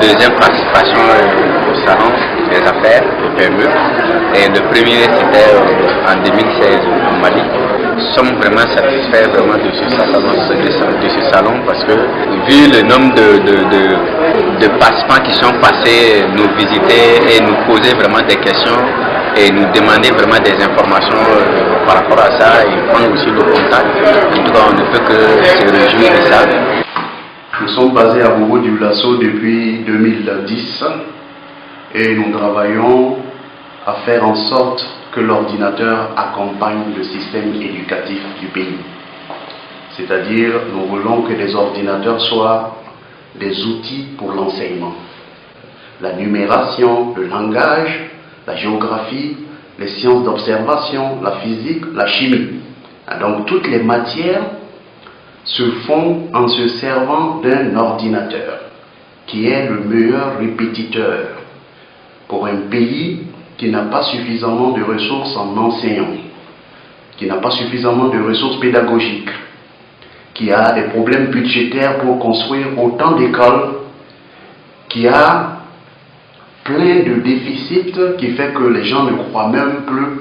deuxième participation au salon des affaires, au PME. Et le premier, c'était en 2016 au Mali. Nous sommes vraiment satisfaits de ce salon parce que, vu le nombre de participants qui sont passés nous visiter et nous poser vraiment des questions et nous demander vraiment des informations par rapport à ça et prendre aussi le contact. En tout cas, on ne peut que se réjouir de ça. Nous sommes basés à Bobo-Dioulasso depuis 2010 et nous travaillons à faire en sorte que l'ordinateur accompagne le système éducatif du pays. C'est-à-dire, nous voulons que les ordinateurs soient des outils pour l'enseignement. La numération, le langage, la géographie, les sciences d'observation, la physique, la chimie. Donc toutes les matières se font en se servant d'un ordinateur qui est le meilleur répétiteur pour un pays qui n'a pas suffisamment de ressources en enseignants, qui n'a pas suffisamment de ressources pédagogiques, qui a des problèmes budgétaires pour construire autant d'écoles, qui a plein de déficits qui fait que les gens ne croient même plus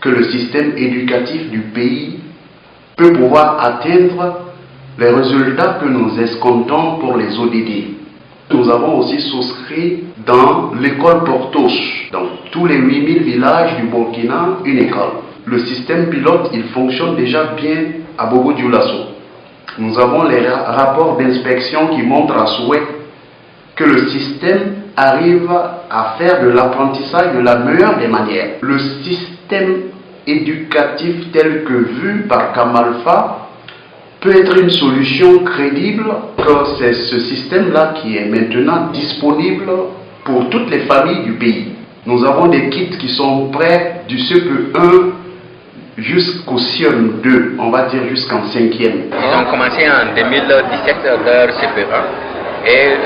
que le système éducatif du pays peut pouvoir atteindre les résultats que nous escomptons pour les ODD. Nous avons aussi souscrit dans l'école Portos, dans tous les 8000 villages du Burkina, une école. Le système pilote, il fonctionne déjà bien à Bobo-Dioulasso. Nous avons les rapports d'inspection qui montrent à souhait que le système arrive à faire de l'apprentissage de la meilleure des manières. Le système éducatif tel que vu par Kamalfa peut être une solution crédible, car c'est ce système-là qui est maintenant disponible pour toutes les familles du pays. Nous avons des kits qui sont prêts du CE1 jusqu'au CIEM 2, on va dire jusqu'en 5e. Ils ont commencé en 2017 leur CP1 et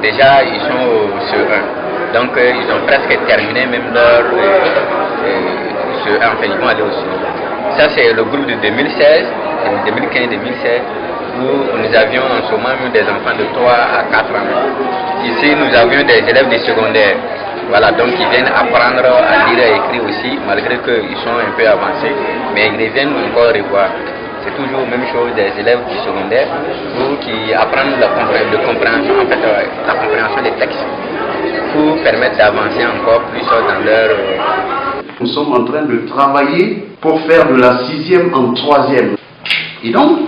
déjà ils sont au CE1. Donc ils ont presque terminé même leur CE1, enfin ils vont aller au CE1. Ça c'est le groupe de 2016, 2015-2016, où nous avions en ce moment des enfants de 3 à 4 ans. Ici nous avions des élèves du secondaire. Voilà, donc ils viennent apprendre à lire et écrire aussi, malgré qu'ils sont un peu avancés, mais ils reviennent encore revoir. C'est toujours la même chose des élèves du secondaire qui apprennent la compréhension, en fait, la compréhension des textes pour permettre d'avancer encore plus dans leur... Nous sommes en train de travailler pour faire de la 6e en 3e. Et donc,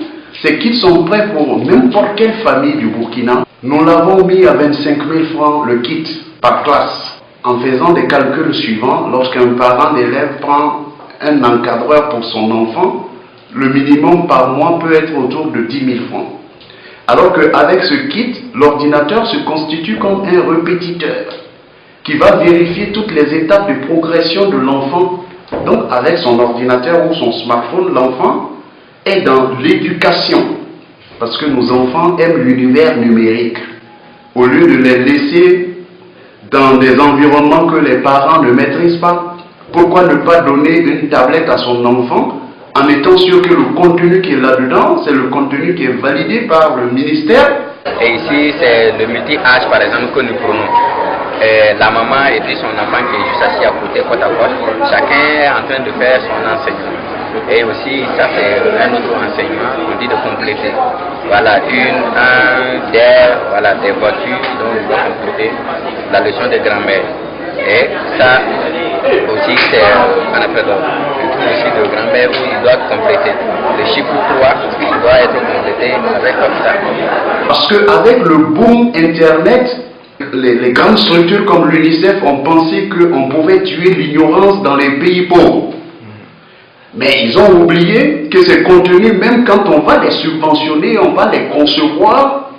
ces kits sont prêts pour n'importe quelle famille du Burkina. Nous l'avons mis à 25 000 francs le kit par classe. En faisant des calculs suivants, lorsqu'un parent d'élève prend un encadreur pour son enfant, le minimum par mois peut être autour de 10 000 francs. Alors qu'avec ce kit, l'ordinateur se constitue comme un répétiteur qui va vérifier toutes les étapes de progression de l'enfant. Donc avec son ordinateur ou son smartphone, l'enfant est dans l'éducation. Parce que nos enfants aiment l'univers numérique. Au lieu de les laisser dans des environnements que les parents ne maîtrisent pas, pourquoi ne pas donner une tablette à son enfant en étant sûr que le contenu qui est là-dedans, c'est le contenu qui est validé par le ministère? Et ici, c'est le multi-âge, par exemple, que nous prenons. La maman et puis son enfant qui est juste assis à côté, côte à côte, chacun est en train de faire son enseignement. Et aussi, ça c'est un autre enseignement, on dit de compléter. Voilà, voilà, des voitures dont on doit compléter la leçon de grammaire. Et ça aussi, c'est un appel aussi de grammaire où il doit compléter. Le chiffre 3 il doit être complété avec comme ça. Parce qu'avec le boom Internet, les grandes structures comme l'UNICEF ont pensé qu'on pouvait tuer l'ignorance dans les pays pauvres. Mais ils ont oublié que ces contenus, même quand on va les subventionner, on va les concevoir,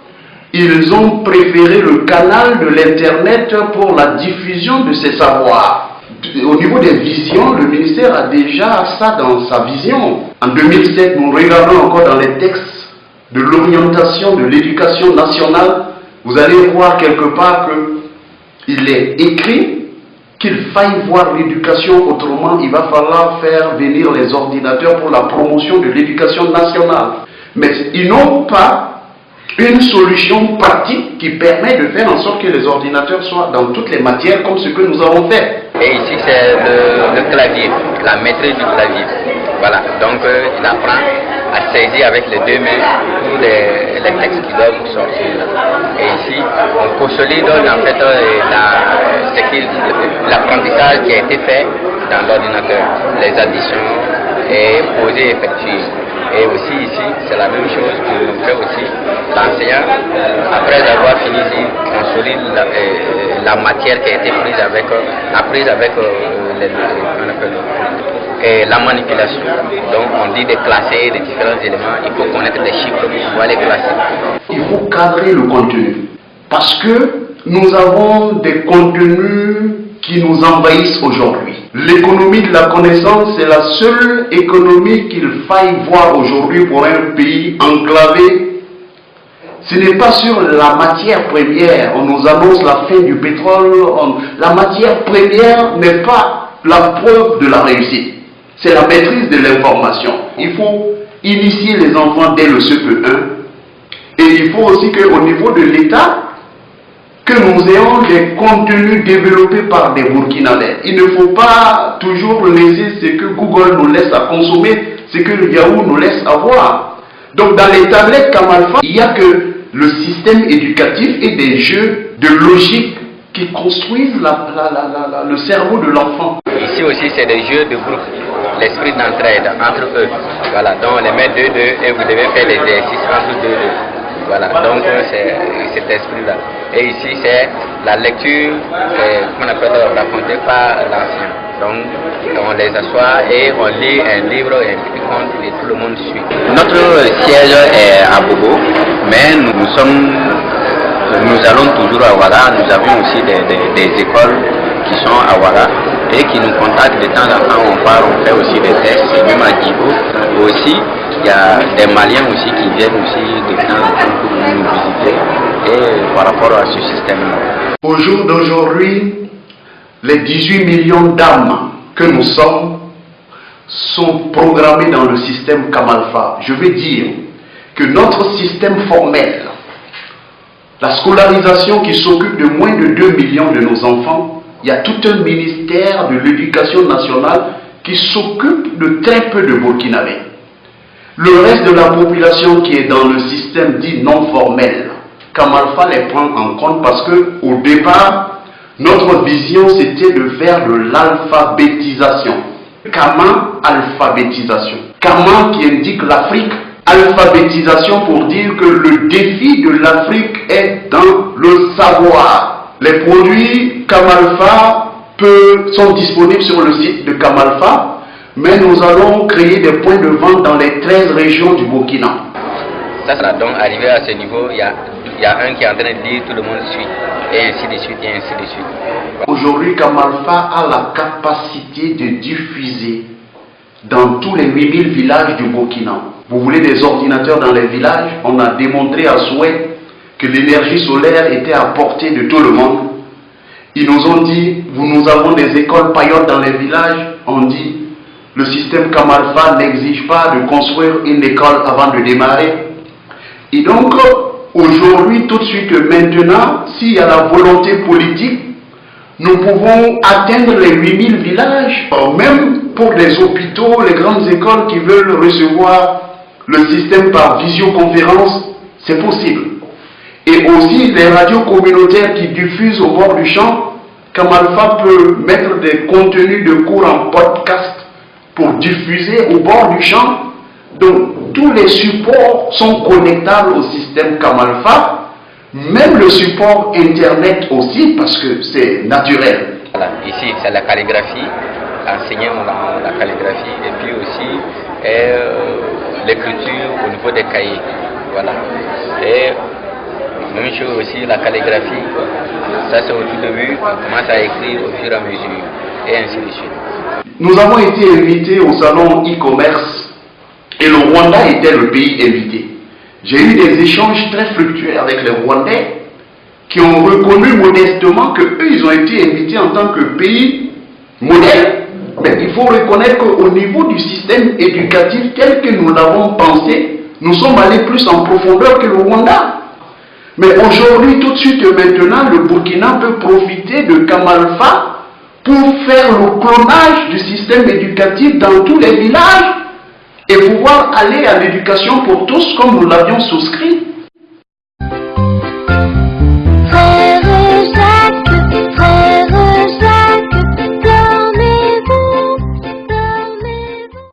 ils ont préféré le canal de l'Internet pour la diffusion de ces savoirs. Au niveau des visions, le ministère a déjà ça dans sa vision. En 2007, nous regardons encore dans les textes de l'orientation de l'éducation nationale, vous allez voir quelque part qu'il est écrit qu'il faille voir l'éducation autrement, il va falloir faire venir les ordinateurs pour la promotion de l'éducation nationale. Mais ils n'ont pas une solution pratique qui permet de faire en sorte que les ordinateurs soient dans toutes les matières comme ce que nous avons fait. Et ici c'est le clavier, la maîtrise du clavier. Voilà, donc il apprend à saisir avec les deux mains tous les textes qui doivent sortir. Et ici, on consolide en fait l'apprentissage qui a été fait dans l'ordinateur, les additions et poser et effectuer. Et aussi ici, c'est la même chose que nous fait aussi l'enseignant. Après avoir fini ici, consolide la matière qui a été prise avec et la manipulation. Donc on dit de classer les différents éléments, il faut connaître les chiffres pour pouvoir les classer. Il faut cadrer le contenu parce que nous avons des contenus qui nous envahissent aujourd'hui. L'économie de la connaissance, c'est la seule économie qu'il faille voir aujourd'hui pour un pays enclavé. Ce n'est pas sur la matière première, on nous annonce la fin du pétrole, la matière première n'est pas la preuve de la réussite. C'est la maîtrise de l'information. Il faut initier les enfants dès le CE1 et il faut aussi qu'au niveau de l'État, que nous ayons des contenus développés par des Burkinabés. Il ne faut pas toujours laisser ce que Google nous laisse à consommer, ce que Yahoo nous laisse avoir. Donc dans les tablettes Kamalfa, il n'y a que le système éducatif et des jeux de logique qui construisent le cerveau de l'enfant. Ici aussi c'est des jeux de groupe, l'esprit d'entraide entre eux. Voilà, donc on les met 2-2 et vous devez faire l'exercice entre 2-2. Voilà, donc c'est cet esprit-là. Et ici, c'est la lecture qu'on appelle racontée par l'ancien. Donc, on les assoit et on lit un livre et un petit conte et tout le monde suit. Notre siège est à Bobo, mais nous allons toujours à Ouara. Nous avons aussi des écoles qui sont à Ouara et qui nous contactent de temps en temps. On part, on fait aussi des tests, et même à Djibo aussi. Il y a des Maliens aussi qui viennent aussi de temps en temps pour nous visiter et par rapport à ce système-là. Au jour d'aujourd'hui, les 18 millions d'âmes que nous sommes sont programmés dans le système Kamalfa. Je veux dire que notre système formel, la scolarisation qui s'occupe de moins de 2 millions de nos enfants, il y a tout un ministère de l'éducation nationale qui s'occupe de très peu de Burkinabés. Le reste de la population qui est dans le système dit non formel, Kamalfa les prend en compte parce que au départ, notre vision c'était de faire de l'alphabétisation. Kama, alphabétisation. Kama qui indique l'Afrique, alphabétisation pour dire que le défi de l'Afrique est dans le savoir. Les produits Kamalfa sont disponibles sur le site de Kamalfa. Mais nous allons créer des points de vente dans les 13 régions du Burkina. Ça sera donc arrivé à ce niveau, il y a un qui est en train de dire, tout le monde suit, et ainsi de suite, et ainsi de suite. Aujourd'hui, Kamalfa a la capacité de diffuser dans tous les 8000 villages du Burkina. Vous voulez des ordinateurs dans les villages? On a démontré à souhait que l'énergie solaire était à portée de tout le monde. Ils nous ont dit, nous avons des écoles payotes dans les villages. On dit, le système Kamalfa n'exige pas de construire une école avant de démarrer. Et donc, aujourd'hui, tout de suite, maintenant, s'il y a la volonté politique, nous pouvons atteindre les 8000 villages. Même pour les hôpitaux, les grandes écoles qui veulent recevoir le système par visioconférence, c'est possible. Et aussi les radios communautaires qui diffusent au bord du champ, Kamalfa peut mettre des contenus de cours en podcast pour diffuser au bord du champ. Donc tous les supports sont connectables au système Kamalfa, même le support internet aussi parce que c'est naturel. Voilà, ici c'est la calligraphie, enseigner la calligraphie et puis aussi l'écriture au niveau des cahiers. Voilà. Et même chose aussi la calligraphie, ça c'est au tout début, on commence à écrire au fur et à mesure et ainsi de suite. Nous avons été invités au salon e-commerce et le Rwanda était le pays invité. J'ai eu des échanges très fructueux avec les Rwandais qui ont reconnu modestement qu'eux, ils ont été invités en tant que pays modèle. Mais il faut reconnaître qu'au niveau du système éducatif tel que nous l'avons pensé, nous sommes allés plus en profondeur que le Rwanda. Mais aujourd'hui, tout de suite et maintenant, le Burkina peut profiter de Kamalfa pour faire le clonage du système éducatif dans tous les villages et pouvoir aller à l'éducation pour tous comme nous l'avions souscrit.